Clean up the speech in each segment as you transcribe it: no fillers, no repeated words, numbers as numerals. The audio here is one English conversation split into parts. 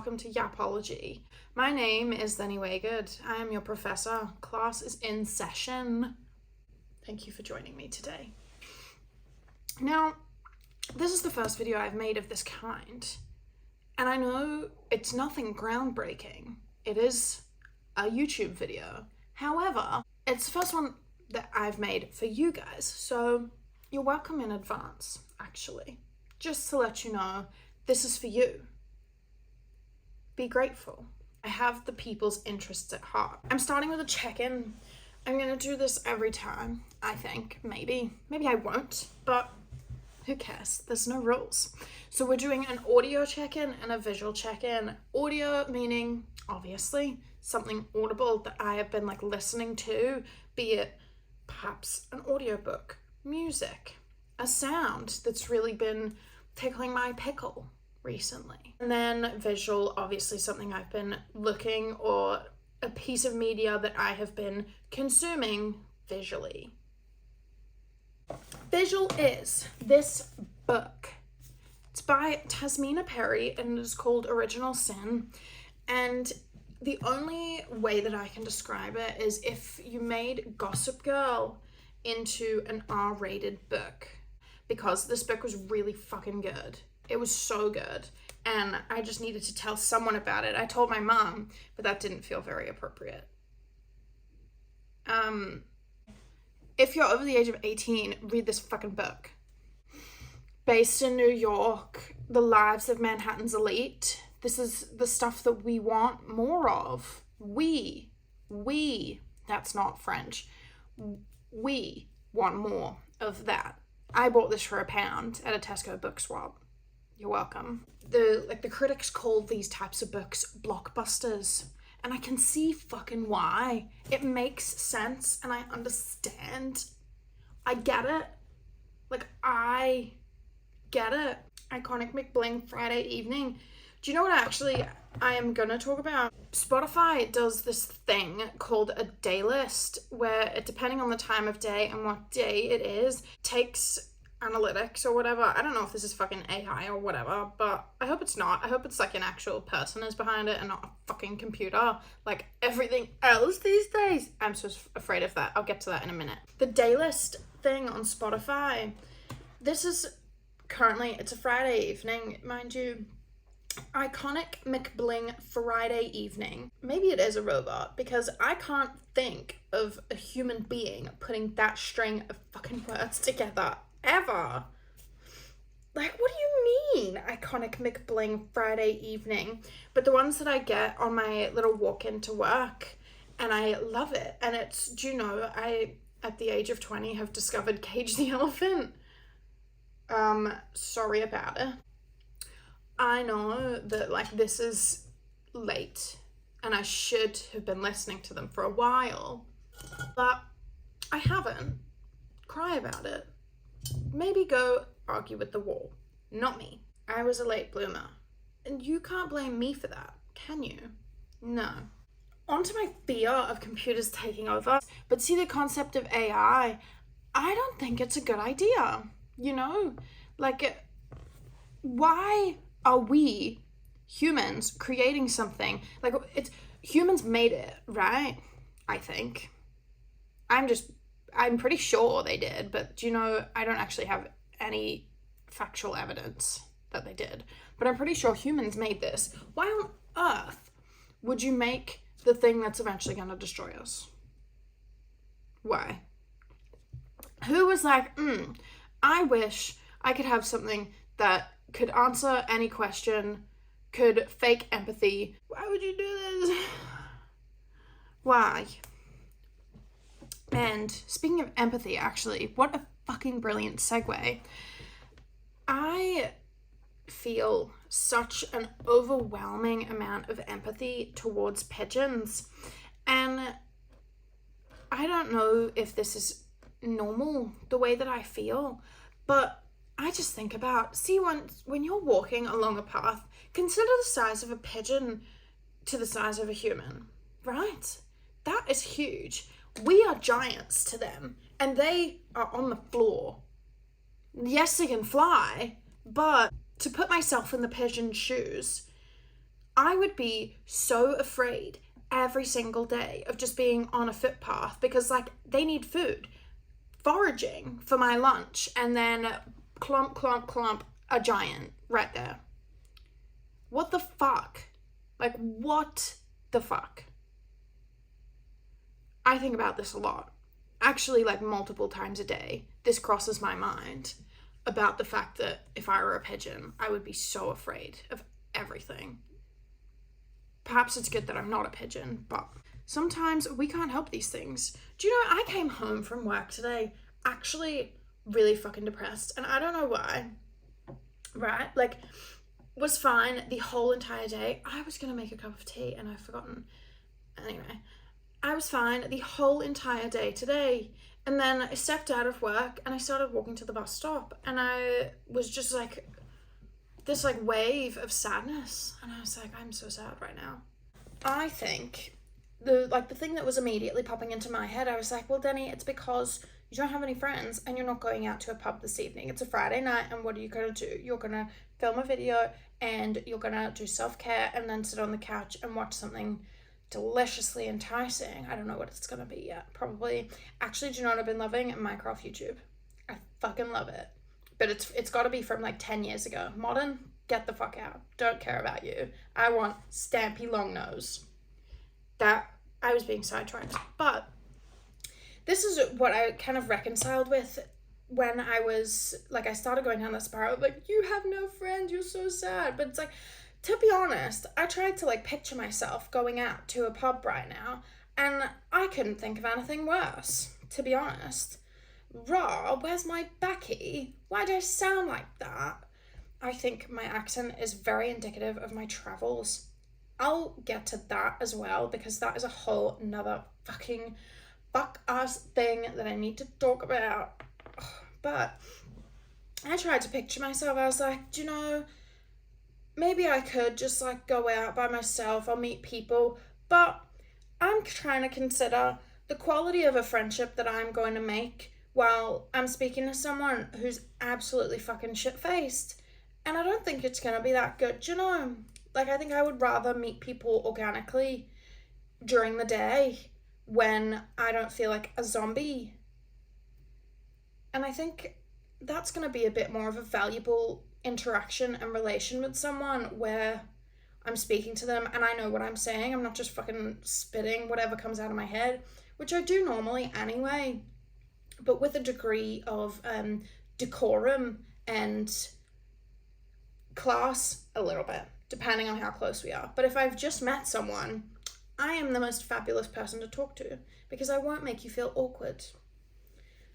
welcome to Yappology. My name is Lenny Waygood. I am your professor. Class is in session. Thank you for joining me today. Now, this is the first video I've made of this kind, and I know it's nothing groundbreaking. It is a YouTube video. However, it's the first one that I've made for you guys, so you're welcome in advance, actually. Just to let you know, this is for you. Be grateful. I have the people's interests at heart. I'm starting with a check-in. I'm gonna do this every time, I think. Maybe I won't, but who cares? There's no rules. So we're doing an audio check-in and a visual check-in. Audio meaning, obviously, something audible that I have been listening to, be it perhaps an audiobook, music, a sound that's really been tickling my pickle recently. And then visual, obviously something I've been looking, or a piece of media that I have been consuming visually. Visual is this book. It's by Tasmina Perry and it is called Original Sin. And the only way that I can describe it is if you made Gossip Girl into an R-rated book, because this book was really fucking good. It was so good, and I just needed to tell someone about it. I told my mom, but that didn't feel very appropriate. If you're over the age of 18, read this fucking book. Based in New York, the lives of Manhattan's elite. This is the stuff that we want more of. We, that's not French. We want more of that. I bought this for £1 at a Tesco book swap. You're welcome. The critics called these types of books blockbusters, and I can see fucking why. It makes sense, and I understand. I get it. I get it. Iconic McBling Friday evening. Do you know what I am gonna talk about? Spotify does this thing called a day list, where it, depending on the time of day and what day it is, takes analytics or whatever. I don't know if this is fucking AI or whatever, but I hope it's not. I hope it's an actual person is behind it and not a fucking computer like everything else these days. I'm so afraid of that. I'll get to that in a minute. The day list thing on Spotify, this is currently, it's a Friday evening, mind you. Iconic McBling Friday evening. Maybe it is a robot, because I can't think of a human being putting that string of fucking words together ever. What do you mean, Iconic McBling Friday evening? But the ones that I get on my little walk into work, and I love it. And it's, do you know, I, at the age of 20, have discovered Cage the Elephant. Sorry about it. I know that this is late and I should have been listening to them for a while, but I haven't. Cry about it. Maybe go argue with the wall. Not me. I was a late bloomer. And you can't blame me for that, can you? No. On to my fear of computers taking over. But see, the concept of AI, I don't think it's a good idea. You know? Why are we humans creating something? Humans made it, right? I think. I'm pretty sure they did, but do you know, I don't actually have any factual evidence that they did, but I'm pretty sure humans made this. Why on earth would you make the thing that's eventually going to destroy us? Why? Who was I wish I could have something that could answer any question, could fake empathy. Why would you do this? Why? And speaking of empathy, actually, what a fucking brilliant segue. I feel such an overwhelming amount of empathy towards pigeons. And I don't know if this is normal, the way that I feel, but I just think about, see, when you're walking along a path, consider the size of a pigeon to the size of a human, right? That is huge. We are giants to them, and they are on the floor. Yes, they can fly, but to put myself in the pigeon's shoes, I would be so afraid every single day of just being on a footpath because, like, they need food, foraging for my lunch, and then clump, clump, clump, a giant right there. What the fuck? Like, what the fuck? I think about this a lot. Actually, like, multiple times a day, this crosses my mind about the fact that if I were a pigeon, I would be so afraid of everything. Perhaps it's good that I'm not a pigeon, but sometimes we can't help these things. Do you know, I came home from work today actually really fucking depressed, and I don't know why, right? Like, was fine the whole entire day. I was gonna make a cup of tea and I've forgotten. Anyway, I was fine the whole entire day today. And then I stepped out of work and I started walking to the bus stop, and I was just like, this like wave of sadness, and I was like, I'm so sad right now. I think the thing that was immediately popping into my head, I was like, well, Denny, it's because you don't have any friends and you're not going out to a pub this evening. It's a Friday night, and what are you gonna do? You're gonna film a video and you're gonna do self-care and then sit on the couch and watch something deliciously enticing. I don't know what it's gonna be yet. Probably. Actually, do you know what I've been loving? Minecraft YouTube. I fucking love it. But it's got to be from like 10 years ago. Modern, get the fuck out. Don't care about you. I want Stampy Longnose. That, I was being sidetracked. But this is what I kind of reconciled with when I was, like, I started going down that spiral. Like, you have no friends, you're so sad. But it's like, to be honest, I tried to like picture myself going out to a pub right now, and I couldn't think of anything worse, to be honest. Raw, where's my Becky? Why do I sound like that? I think my accent is very indicative of my travels. I'll get to that as well, because that is a whole nother fucking fuck-ass thing that I need to talk about. But I tried to picture myself. I was like, do you know, maybe I could just like go out by myself or meet people, but I'm trying to consider the quality of a friendship that I'm going to make while I'm speaking to someone who's absolutely fucking shit-faced. And I don't think it's going to be that good, do you know? Like, I think I would rather meet people organically during the day when I don't feel like a zombie. And I think that's going to be a bit more of a valuable interaction and relation with someone where I'm speaking to them and I know what I'm saying. I'm not just fucking spitting whatever comes out of my head, which I do normally anyway, but with a degree of decorum and class a little bit, depending on how close we are. But if I've just met someone, I am the most fabulous person to talk to because I won't make you feel awkward.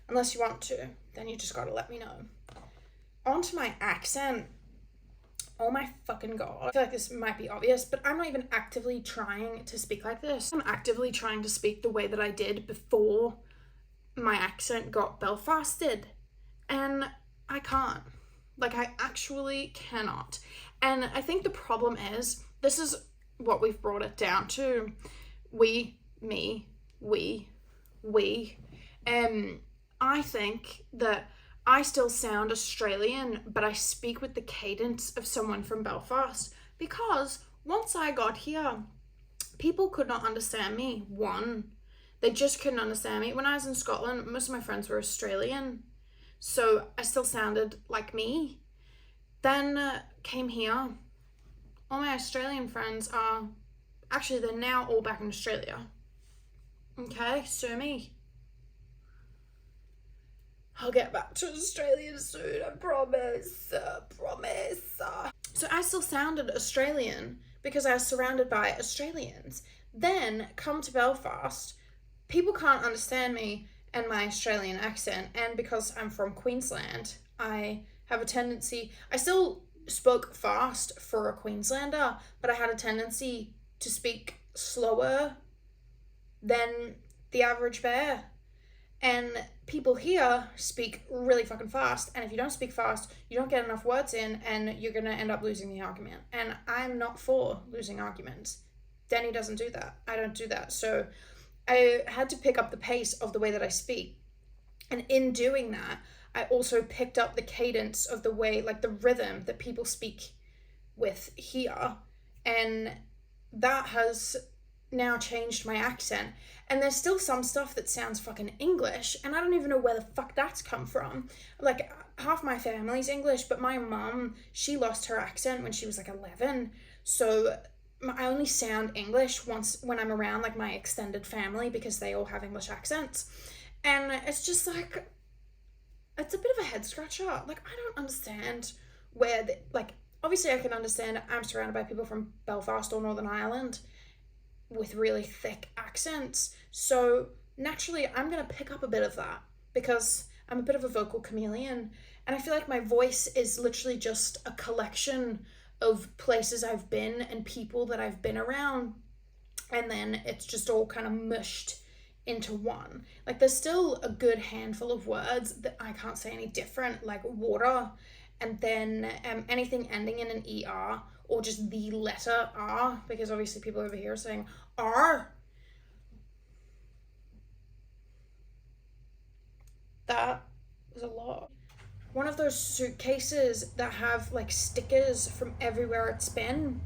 Unless you want to, then you just gotta let me know. On to my accent. Oh my fucking god. I feel like this might be obvious, but I'm not even actively trying to speak like this. I'm actively trying to speak the way that I did before my accent got Belfasted. And I can't. Like, I actually cannot. And I think the problem is, this is what we've brought it down to. We. I think that I still sound Australian, but I speak with the cadence of someone from Belfast because once I got here, people could not understand me. One, they just couldn't understand me. When I was in Scotland, most of my friends were Australian, so I still sounded like me. Then came here. All my Australian friends are, actually they're now all back in Australia. Okay, sue me. I'll get back to Australia soon, I promise. So I still sounded Australian because I was surrounded by Australians. Then come to Belfast, people can't understand me and my Australian accent, and because I'm from Queensland, I have a tendency, I still spoke fast for a Queenslander, but I had a tendency to speak slower than the average bear. And people here speak really fucking fast, and if you don't speak fast, you don't get enough words in, and you're gonna end up losing the argument. And I'm not for losing arguments. Danny doesn't do that. I don't do that. So I had to pick up the pace of the way that I speak. And in doing that, I also picked up the cadence of the way, like the rhythm that people speak with here. And that has now changed my accent. And there's still some stuff that sounds fucking English, and I don't even know where the fuck that's come from. Like, half my family's English, but my mum, she lost her accent when she was like 11. So I only sound English once when I'm around like my extended family because they all have English accents. And it's just like, it's a bit of a head scratcher. Like, I don't understand where like, obviously I can understand I'm surrounded by people from Belfast or Northern Ireland with really thick accents. So naturally, I'm going to pick up a bit of that because I'm a bit of a vocal chameleon. And I feel like my voice is literally just a collection of places I've been and people that I've been around. And then it's just all kind of mushed into one. Like, there's still a good handful of words that I can't say any different, like water, and then anything ending in an ER or just the letter R, because obviously people over here are saying R. That was a lot. One of those suitcases that have like stickers from everywhere it's been,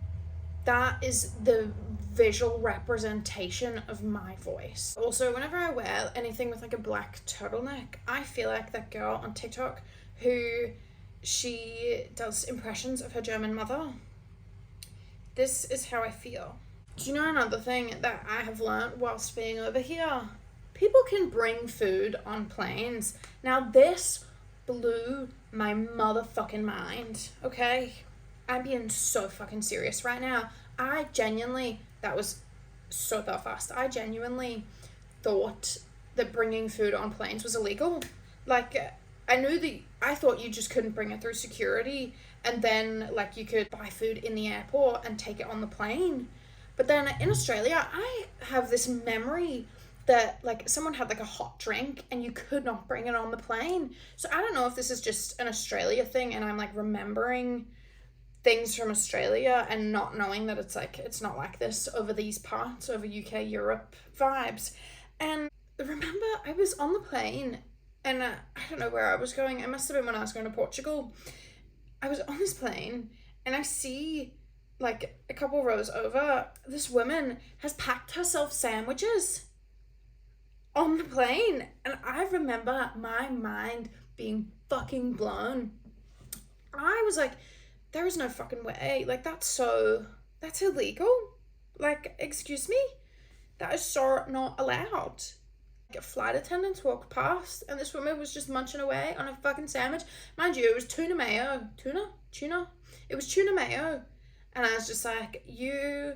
that is the visual representation of my voice. Also, whenever I wear anything with like a black turtleneck, I feel like that girl on TikTok who she does impressions of her German mother. This is how I feel. Do you know another thing that I have learned whilst being over here? People can bring food on planes. Now, this blew my motherfucking mind, okay? I'm being so fucking serious right now. I genuinely, that was so Belfast, I genuinely thought that bringing food on planes was illegal. Like, I thought you just couldn't bring it through security, and then like you could buy food in the airport and take it on the plane. But then in Australia, I have this memory that like someone had like a hot drink and you could not bring it on the plane. So I don't know if this is just an Australia thing and I'm like remembering things from Australia and not knowing that it's like, it's not like this over these parts, over UK, Europe vibes. And remember, I was on the plane and I don't know where I was going. It must have been when I was going to Portugal. I was on this plane and I see like a couple rows over, this woman has packed herself sandwiches on the plane. And I remember my mind being fucking blown. I was like, there is no fucking way. Like, that's illegal. Like, excuse me? That is so not allowed. Like, flight attendants walked past and this woman was just munching away on a fucking sandwich. Mind you, it was tuna mayo. Tuna? It was tuna mayo. And I was just like, you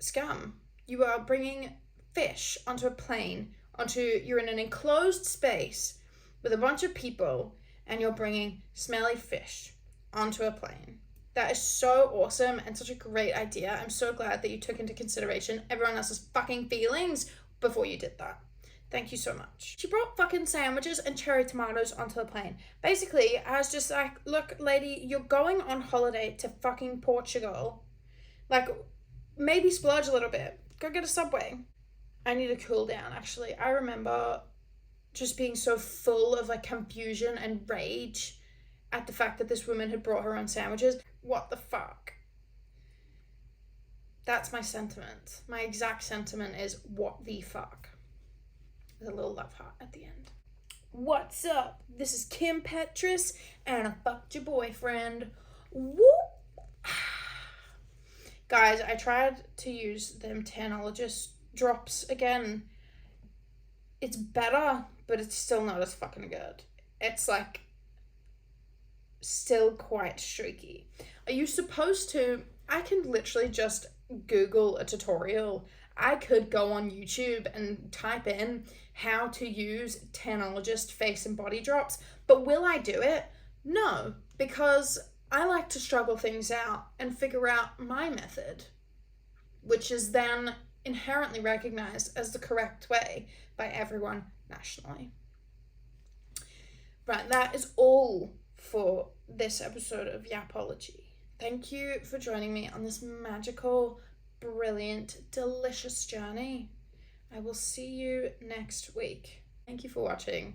scum. You are bringing fish onto a plane, you're in an enclosed space with a bunch of people and you're bringing smelly fish onto a plane. That is so awesome and such a great idea. I'm so glad that you took into consideration everyone else's fucking feelings before you did that. Thank you so much. She brought fucking sandwiches and cherry tomatoes onto the plane. Basically, I was just like, look, lady, you're going on holiday to fucking Portugal. Like, maybe splurge a little bit. Go get a Subway. I need to cool down, actually. I remember just being so full of like confusion and rage at the fact that this woman had brought her own sandwiches. What the fuck? That's my sentiment. My exact sentiment is, what the fuck? With a little love heart at the end. What's up? This is Kim Petras, and I fucked your boyfriend. Whoop! Guys, I tried to use them Tanologist drops again. It's better, but it's still not as fucking good. It's like still quite streaky. Are you supposed to? I can literally just Google a tutorial. I could go on YouTube and type in how to use Tanologist face and body drops, but will I do it? No, because I like to struggle things out and figure out my method, which is then inherently recognized as the correct way by everyone nationally. Right, that is all for this episode of Yappology. Thank you for joining me on this magical, brilliant, delicious journey. I will see you next week. Thank you for watching.